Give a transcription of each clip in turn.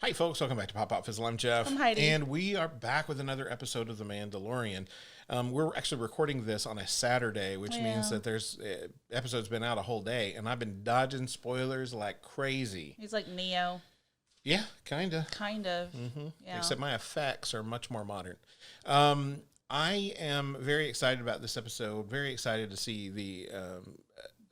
Hi, folks. Welcome back to Pop Pop Fizzle. I'm Jeff. I'm Heidi. And we are back with another episode of The Mandalorian. We're actually recording this on a Saturday, which means that there's episode's been out a whole day, and I've been dodging spoilers like crazy. He's like Neo. Yeah, kind of. Kind of. Yeah. Except my effects are much more modern. I am very excited about this episode. Very excited to see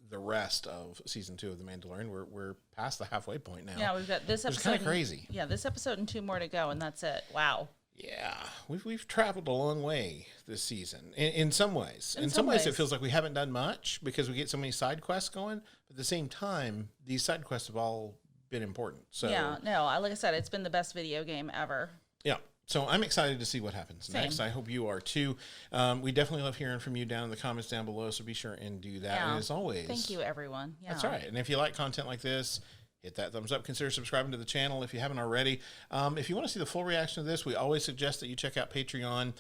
the rest of season 2 of The Mandalorian. We're past the halfway point now. Yeah, we've got this episode. It's kind of crazy. Yeah, this episode and 2 more to go, and that's it. Wow. Yeah, we've traveled a long way this season in some ways. In some ways ways, it feels like we haven't done much because we get so many side quests going. But at the same time, these side quests have all been important. So yeah, no, like I said, it's been the best video game ever. Yeah. So I'm excited to see what happens next. I hope you are too. We definitely love hearing from you down in the comments down below, so be sure and do that. Yeah. And as always, Thank you, everyone. Yeah. That's right. And if you like content like this, hit that thumbs up. Consider subscribing to the channel if you haven't already. If you want to see the full reaction to this, we always suggest that you check out Patreon.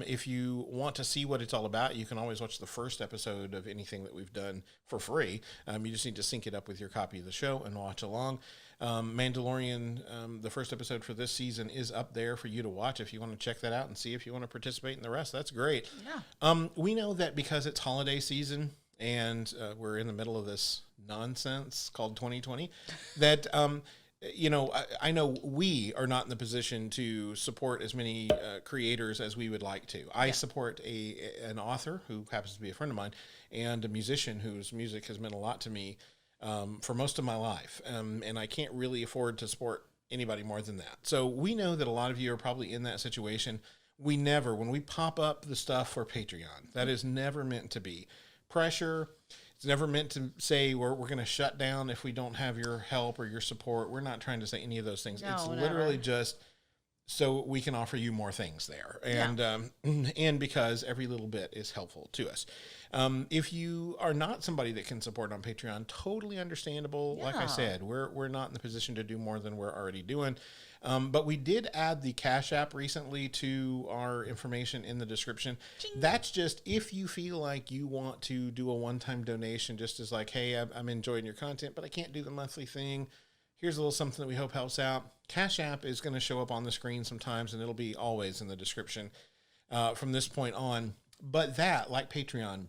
If you want to see what it's all about, you can always watch the first episode of anything that we've done for free. You just need to sync it up with your copy of the show and watch along. Mandalorian, the first episode for this season is up there for you to watch if you want to check that out and see if you want to participate in the rest. That's great. Yeah. We know that because it's holiday season and we're in the middle of this nonsense called 2020, that, I know we are not in the position to support as many creators as we would like to. I support an author who happens to be a friend of mine and a musician whose music has meant a lot to me for most of my life. And I can't really afford to support anybody more than that. So we know that a lot of you are probably in that situation. When we pop up the stuff for Patreon, that is never meant to be pressure. It's never meant to say we're going to shut down if we don't have your help or your support. We're not trying to say any of those things. No, it's never. literally just so we can offer you more things there. And because every little bit is helpful to us. If you are not somebody that can support on Patreon, totally understandable. Yeah. Like I said, we're not in the position to do more than we're already doing. But we did add the Cash App recently to our information in the description. Ching. That's just if you feel like you want to do a one-time donation, just as like, hey, I'm enjoying your content, but I can't do the monthly thing. Here's a little something that we hope helps out. Cash App is going to show up on the screen sometimes, and it'll be always in the description from this point on. But that, like Patreon,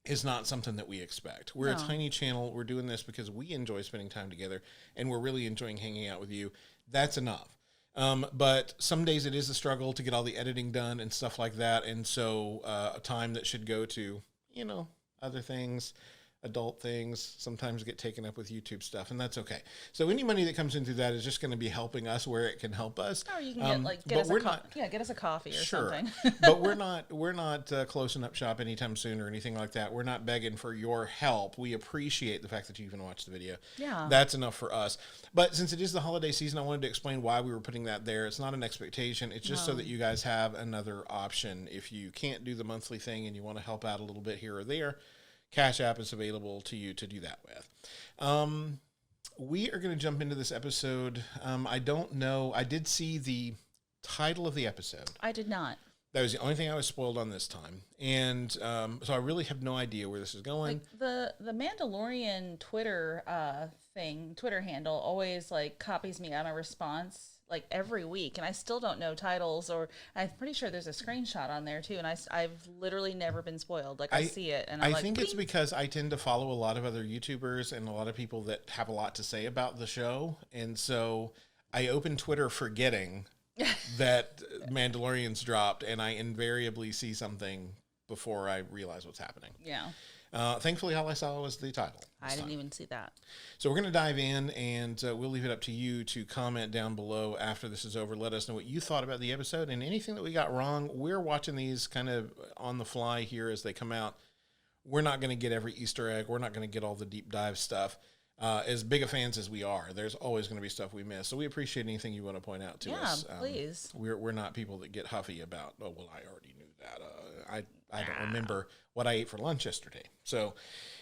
is not something that we expect. We're a tiny channel. We're doing this because we enjoy spending time together, and we're really enjoying hanging out with you. That's enough. But some days it is a struggle to get all the editing done and stuff like that, and so a time that should go to, other things, adult things, sometimes get taken up with YouTube stuff, and that's okay. So any money that comes in through that is just going to be helping us where it can help us. Or you can get us a coffee or something. But we're not closing up shop anytime soon or anything like that. We're not begging for your help. We appreciate the fact that you even watched the video. Yeah. That's enough for us. But since it is the holiday season, I wanted to explain why we were putting that there. It's not an expectation. It's just so that you guys have another option. If you can't do the monthly thing and you want to help out a little bit here or there, Cash App is available to you to do that with. We are going to jump into this episode. I don't know. I did see the title of the episode. I did not. That was the only thing I was spoiled on this time. And so I really have no idea where this is going. Like the Mandalorian Twitter Twitter handle always copies me on a response every week, and I still don't know titles, or I'm pretty sure there's a screenshot on there too, and I've literally never been spoiled. I see it, and I think it's because I tend to follow a lot of other YouTubers and a lot of people that have a lot to say about the show, and so I open Twitter forgetting that Mandalorian's dropped, and I invariably see something before I realize what's happening. Yeah. Thankfully, all I saw was the title. I didn't even see that. So we're going to dive in, and we'll leave it up to you to comment down below after this is over. Let us know what you thought about the episode and anything that we got wrong. We're watching these kind of on the fly here as they come out. We're not going to get every Easter egg. We're not going to get all the deep dive stuff. As big of fans as we are, there's always going to be stuff we miss. So we appreciate anything you want to point out to us. Yeah, please. We're not people that get huffy about, oh, well, I already knew that. I don't remember what I ate for lunch yesterday. So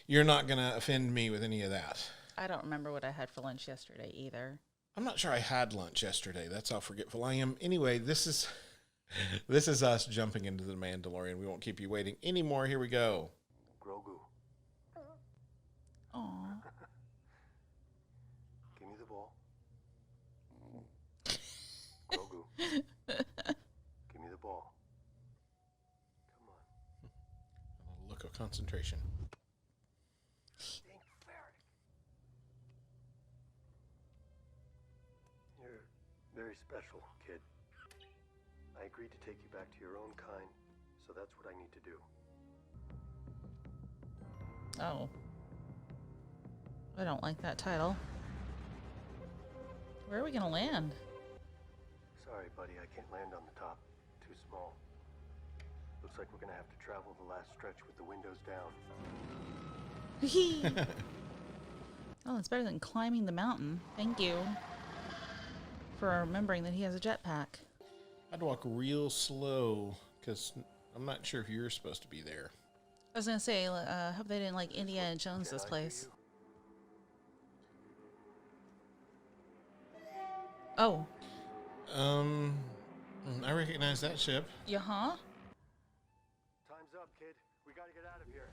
you're not going to offend me with any of that. I don't remember what I had for lunch yesterday either. I'm not sure I had lunch yesterday. That's how forgetful I am. Anyway, this is us jumping into the Mandalorian. We won't keep you waiting anymore. Here we go. Grogu. Aww. Give me the ball. concentration. You're very special, kid. I agreed to take you back to your own kind, so that's what I need to do. Oh. I don't like that title. Where are we gonna land? Sorry, buddy, I can't land on the top. Too small. Looks like we're gonna have to travel the last stretch with the windows down. Oh, it's better than climbing the mountain. Thank you for remembering that he has a jetpack. I'd walk real slow because I'm not sure if you're supposed to be there. I was gonna say, hope they didn't like Indiana Jones this place. Oh. I recognize that ship. Yeah, huh? Time's up, kid. We gotta get out of here.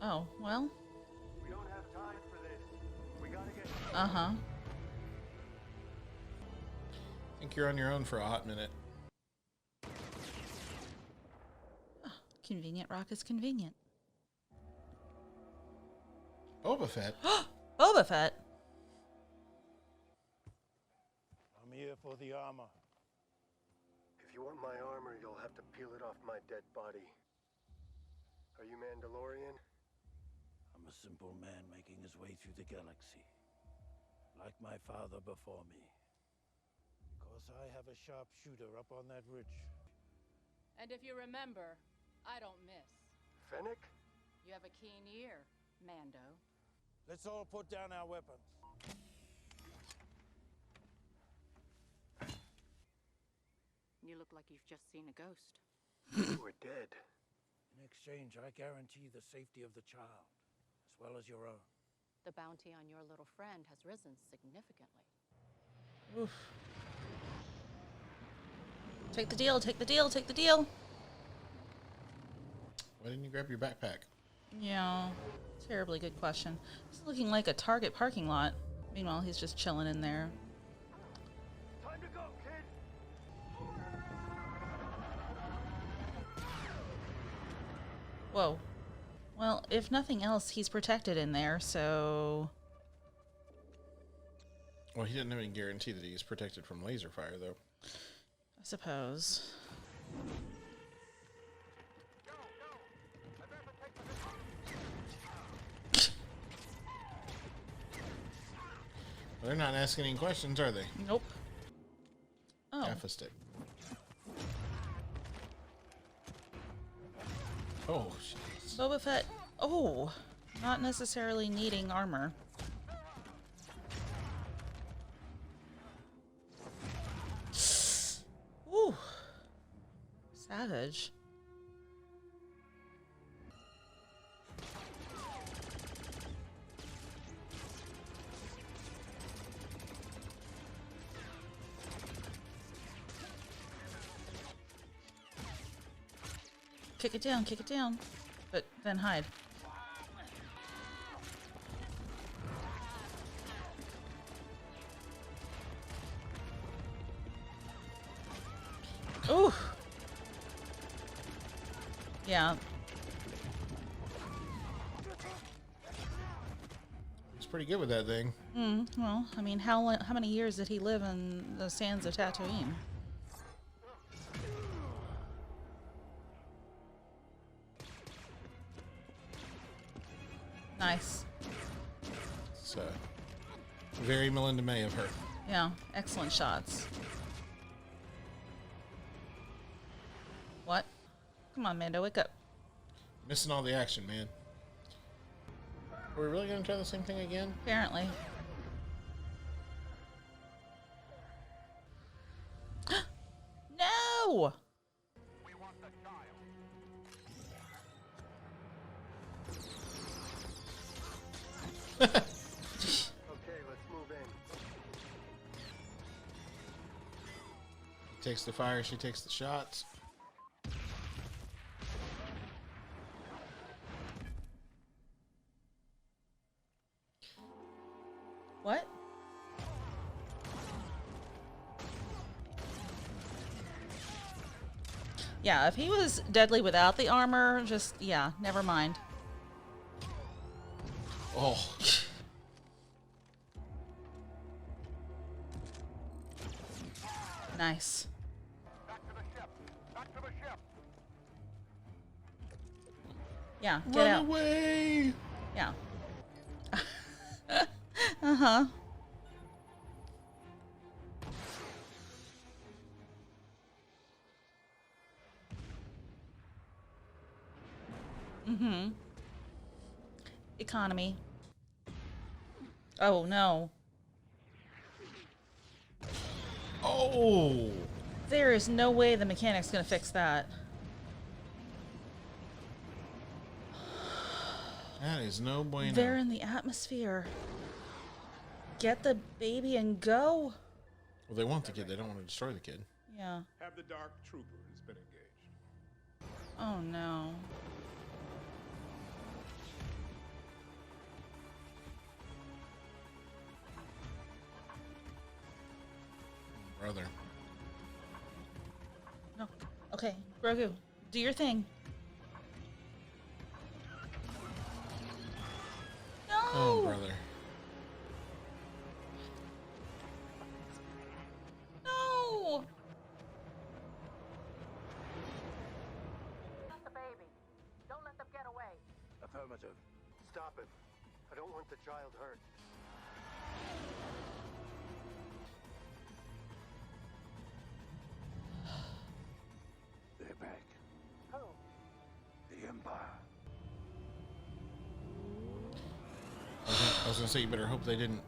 Oh, well. We don't have time for this. We gotta get... Uh-huh. I think you're on your own for a hot minute. Oh, convenient rock is convenient. Boba Fett. Boba Fett. I'm here for the armor. If you want my armor, you'll have to peel it off my dead body. Are you Mandalorian? I'm a simple man making his way through the galaxy, like my father before me. Because I have a sharpshooter up on that ridge. And if you remember, I don't miss. Fennec? You have a keen ear, Mando. Let's all put down our weapons. You look like you've just seen a ghost. You were dead. In exchange, I guarantee the safety of the child, as well as your own. The bounty on your little friend has risen significantly. Oof. Take the deal, take the deal, take the deal. Why didn't you grab your backpack? Yeah, terribly good question. It's looking like a Target parking lot. Meanwhile, he's just chilling in there. Time to go, kid! Whoa. Well, if nothing else, he's protected in there, so... Well, he didn't have any guarantee that he's protected from laser fire, though. I suppose. They're not asking any questions, are they? Nope. Oh. Half a stick. Oh, jeez. Boba Fett. Oh. Not necessarily needing armor. Ooh. Savage. Kick it down, but then hide. Ooh. Yeah. He's pretty good with that thing. Well, I mean, how many years did he live in the sands of Tatooine? Nice. It's very Melinda May of her. Yeah, excellent shots. What? Come on, Mando, wake up. Missing all the action, man. Are we really going to try the same thing again? Apparently. No! Okay, let's move in. He takes the fire, she takes the shots. What? Yeah, if he was deadly without the armor, just, yeah, never mind. Oh. Nice. Yeah, get Run out. away! Yeah. Uh-huh. Mm-hmm. Economy. Oh, no. Oh! There is no way the mechanic's gonna fix that. That is no bueno. They're in the atmosphere. Get the baby and go. Well, they want the kid. They don't want to destroy the kid. Yeah. Have the Dark Trooper has been engaged. Oh, no. Brother. No. Okay, Grogu, do your thing. No. Oh, brother. No. Not the baby. Don't let them get away. Affirmative. Stop it. I don't want the child hurt. They're back. Who? The Empire. I was gonna say, you better hope they don't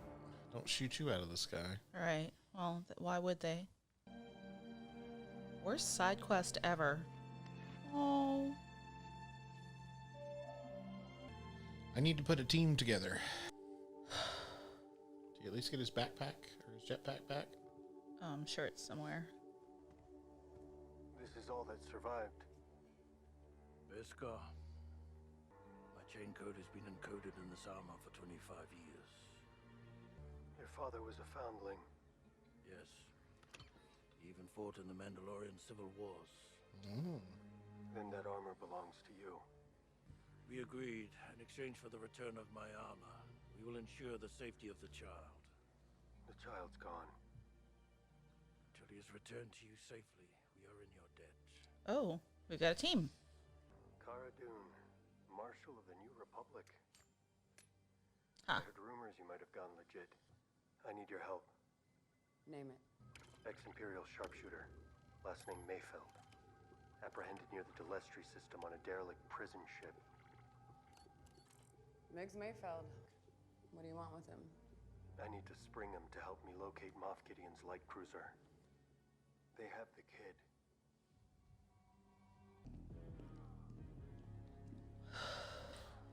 shoot you out of the sky. All right. Well, why would they? Worst side quest ever. Oh. I need to put a team together. Do you at least get his backpack or his jetpack back? I'm sure it's somewhere. This is all that survived. Beskar. My chain code has been encoded in this armor for 25 years. Your father was a foundling. Yes. He even fought in the Mandalorian civil wars. Then that armor belongs to you. We agreed, in exchange for the return of my armor, we will ensure the safety of the child. The child's gone. Until he is returned to you safely, we are in your debt. Oh, we got a team. Cara Dune, Marshal of the New Republic. Huh. I heard rumors you might have gone legit. I need your help. Name it. Ex-Imperial sharpshooter. Last name Mayfeld. Apprehended near the Delestri system on a derelict prison ship. Miggs Mayfeld. What do you want with him? I need to spring him to help me locate Moff Gideon's light cruiser. They have the kid.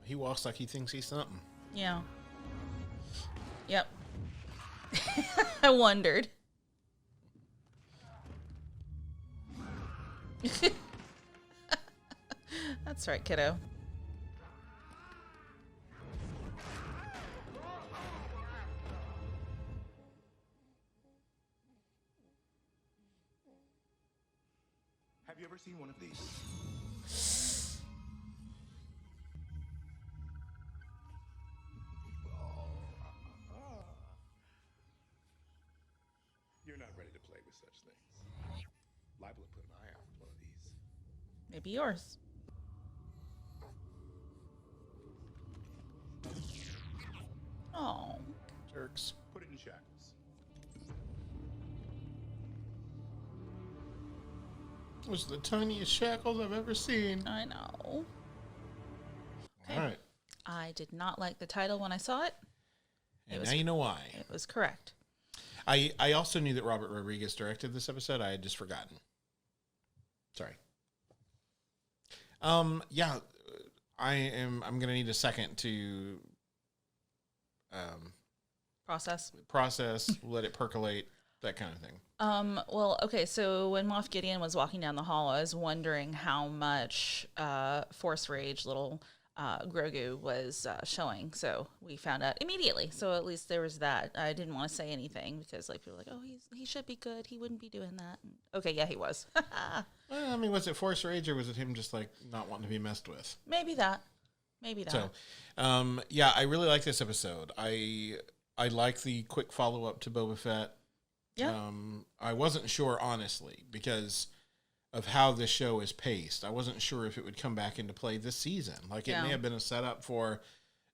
He walks like he thinks he's something. Yeah. Yep. I wondered. That's right, kiddo. Have you ever seen one of these? You're not ready to play with such things. Liable to put an eye out for one of these. Maybe yours. Oh. Jerks. Put it in shackles. It was the tiniest shackles I've ever seen. I know. All right. I did not like the title when I saw it. And now you know why. It was correct. I also knew that Robert Rodriguez directed this episode. I had just forgotten. Sorry. Yeah, I'm gonna need a second to process, let it percolate, that kind of thing. Well, okay, so when Moff Gideon was walking down the hall, I was wondering how much Force Rage little Grogu was showing. So we found out immediately. So at least there was that. I didn't want to say anything because like people were like, oh, he should be good. He wouldn't be doing that. And, okay, yeah, he was. Well, I mean, was it Force Rage or was it him just like not wanting to be messed with? Maybe that. So, yeah, I really like this episode. I like the quick follow up to Boba Fett. Yeah. I wasn't sure, honestly, because of how this show is paced. I wasn't sure if it would come back into play this season. Like, it may have been a setup for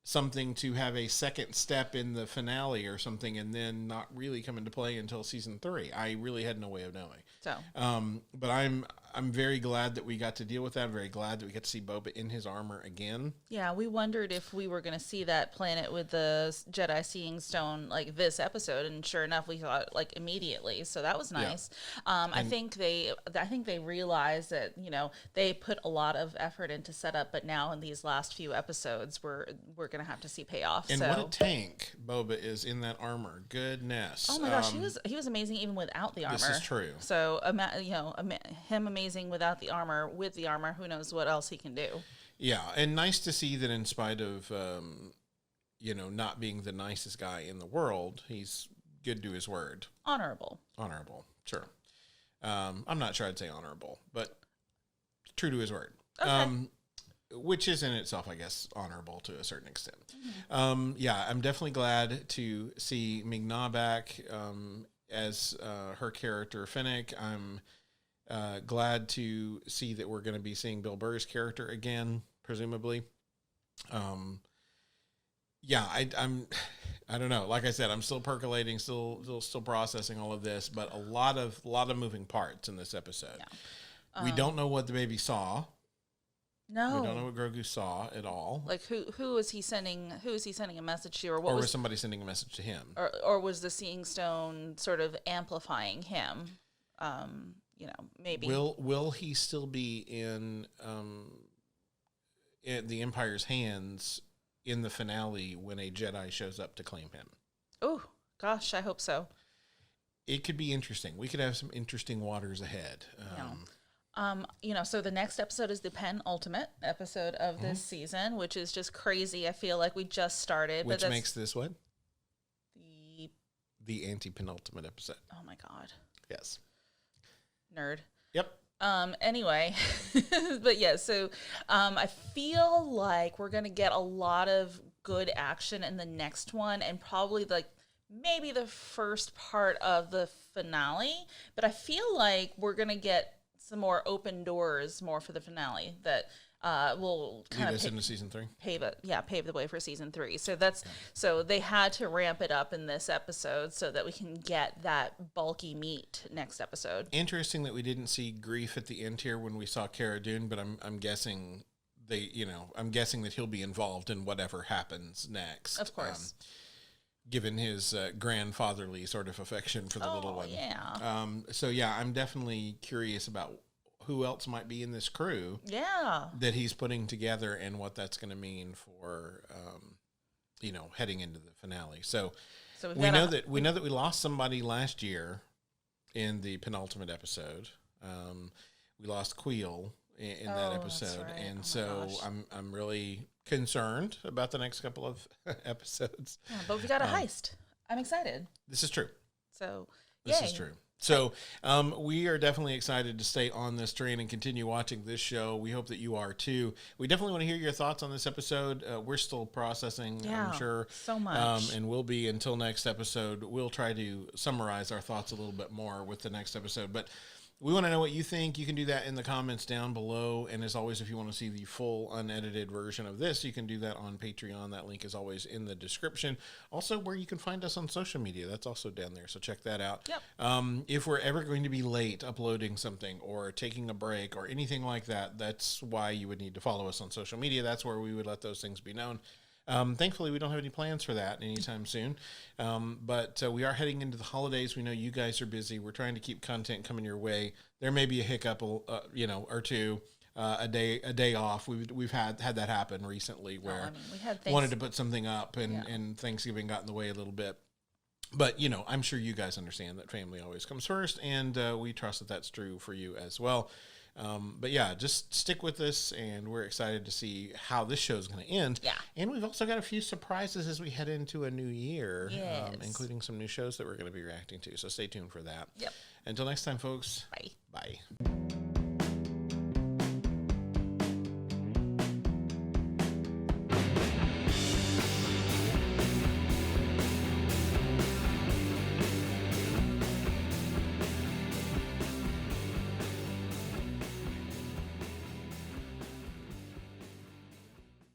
something to have a second step in the finale or something and then not really come into play until season 3. I really had no way of knowing. So, but I'm very glad that we got to deal with that. I'm very glad that we got to see Boba in his armor again. yeah, we wondered if we were going to see that planet with the Jedi Seeing Stone like this episode, and sure enough, we saw it like immediately. So that was nice. Yeah. I think they realized that they put a lot of effort into setup, but now in these last few episodes, we're going to have to see payoff. And what a tank Boba is in that armor. Goodness. Oh my gosh, he was amazing even without the armor. This is true. So him amazing without the armor. With the armor, who knows what else he can do. Yeah, and nice to see that in spite of, not being the nicest guy in the world, he's good to his word. Honorable, sure. I'm not sure I'd say honorable, but true to his word. Okay. Which is in itself, I guess, honorable to a certain extent. Mm-hmm. Yeah, I'm definitely glad to see Ming-Na back as her character, Fennec. I'm glad to see that we're going to be seeing Bill Burr's character again, presumably. Yeah, I don't know. Like I said, I'm still percolating, still processing all of this, but a lot of moving parts in this episode. Yeah. We don't know what the baby saw. No, we don't know what Grogu saw at all. Like who is he sending? Who is he sending a message to, or what? Or was somebody sending a message to him? Or was the Seeing Stone sort of amplifying him? Maybe. Will he still be in the Empire's hands in the finale when a Jedi shows up to claim him? Oh gosh, I hope so. It could be interesting. We could have some interesting waters ahead. So the next episode is the penultimate episode of this season, which is just crazy. I feel like we just started. Which makes this what? The anti-penultimate episode. Oh my God. Yes. Nerd. Yep. Anyway, but yeah, so I feel like we're going to get a lot of good action in the next one, and probably maybe the first part of the finale, but I feel like we're going to get some more open doors more for the finale that will kind of into season 3. Pave the way for season 3. So so they had to ramp it up in this episode so that we can get that bulky meat next episode. Interesting that we didn't see Grief at the end here when we saw Cara Dune, but I'm guessing I'm guessing that he'll be involved in whatever happens next. Of course. Given his grandfatherly sort of affection for the little one. Yeah. So yeah, I'm definitely curious about who else might be in this crew. Yeah. That he's putting together and what that's going to mean for, heading into the finale. So we know that we lost somebody last year in the penultimate episode. We lost Queel in that episode, right. and I'm really concerned about the next couple of episodes. Yeah, but we got a heist. I'm excited. This is true. So this is true. So we are definitely excited to stay on this train and continue watching this show. We hope that you are too. We definitely want to hear your thoughts on this episode. We're still processing, I'm sure. So much. And we'll be, until next episode, we'll try to summarize our thoughts a little bit more with the next episode. But we want to know what you think. You can do that in the comments down below. And as always, if you want to see the full unedited version of this, you can do that on Patreon. That link is always in the description. Also, where you can find us on social media, that's also down there. So check that out. Yep. If we're ever going to be late uploading something or taking a break or anything like that, that's why you would need to follow us on social media. That's where we would let those things be known. Thankfully, we don't have any plans for that anytime soon. But we are heading into the holidays. We know you guys are busy. We're trying to keep content coming your way. There may be a hiccup, or two, a day off. We've had that happen recently where we had wanted to put something up and Thanksgiving got in the way a little bit. But, I'm sure you guys understand that family always comes first, and we trust that that's true for you as well. But yeah, just stick with us, and we're excited to see how this show is going to end. Yeah. And we've also got a few surprises as we head into a new year, Yes. including some new shows that we're going to be reacting to. So stay tuned for that. Yep. Until next time, folks. Bye. Bye.